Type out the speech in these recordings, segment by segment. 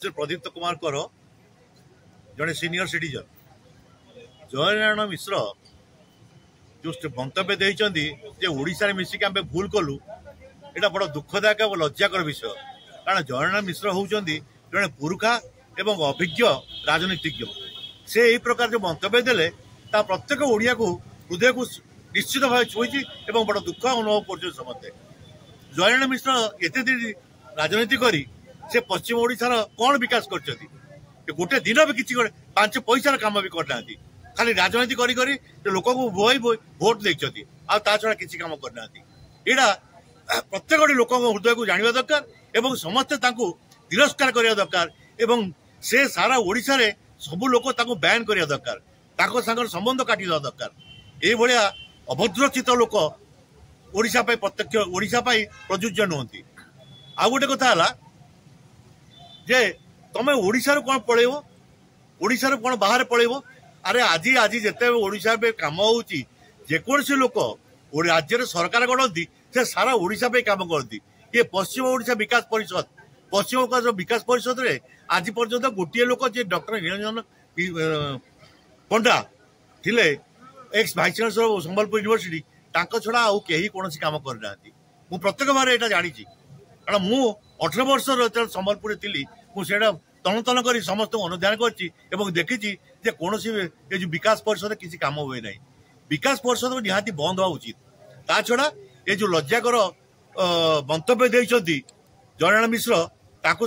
प्रदीप्त कुमार कर जड़े सीनियर सिटीजन जयनारायण मिश्र जो मंतव्य देते ओडिशा मिसिक आम भूल कलु यहाँ बड़ दुखदायक और लज्जाकर विषय कारण जयनारायण मिश्र होती जड़े पुरुखा एवं अभिज्ञ राजनीतिज्ञ से यही प्रकार जो मंतव्य देले प्रत्येक ओडिया को हृदय को निश्चित भाव छुई बड़ दुख अनुभव कर समस्ते जयनारायण मिश्र एत दिन राजनीति करी से पश्चिम ओडिशार कौन विकास कर गोटे दिन भी किसी 5 पैसार काम भी करना खाली राजनीति करी लोक को बोई भोट देती छड़ा किसी काम करना यहाँ प्रत्येक लोक हृदय को जानवा दरकार एवं समस्ते तिरस्कार करने दरकार एवं से सारा ओडिशा रे सबू लोक बैन करने दरकार सांगर संबंध काटिदा दरकार ये अभद्रचित लोक ओडिशा प्रत्यक्ष ओडिशा प्रযোज्य नुहति आ गोटे कथा जे तमे ओडिशा रो कोन पळेबो ओडिशा रो कोन बाहर पळेबो अरे आज आज जेते ओडिशा पे काम होउची जे कोनसी लोक राज्य सरकार गणती से सारा ओडिशा पे काम करती ये पश्चिम ओडिशा विकास परिषद पश्चिम ओडिशा विकास परिषद रे आज पर्यंत गोटे लोक जे डॉक्टर निरंजन पंडा थिले x vice chancellor Sambalpur university तांको छडा आउ केही कोनसी काम करना मु प्रत्येक बार एटा जानिची कारण मु 18 वर्ष संबलपुर थी मुझे तन तन कर समस्त अनुधान कर देखी कौन जो विकास परिषद किसी काम हुए ना विकास परिषद निहाती बंद हुआ उचित ता छड़ा ये जो लज्जाकर मंतव्य देते जयनारायण मिश्र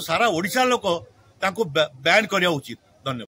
सारा ओडिशा लोक बैन करवा उचित।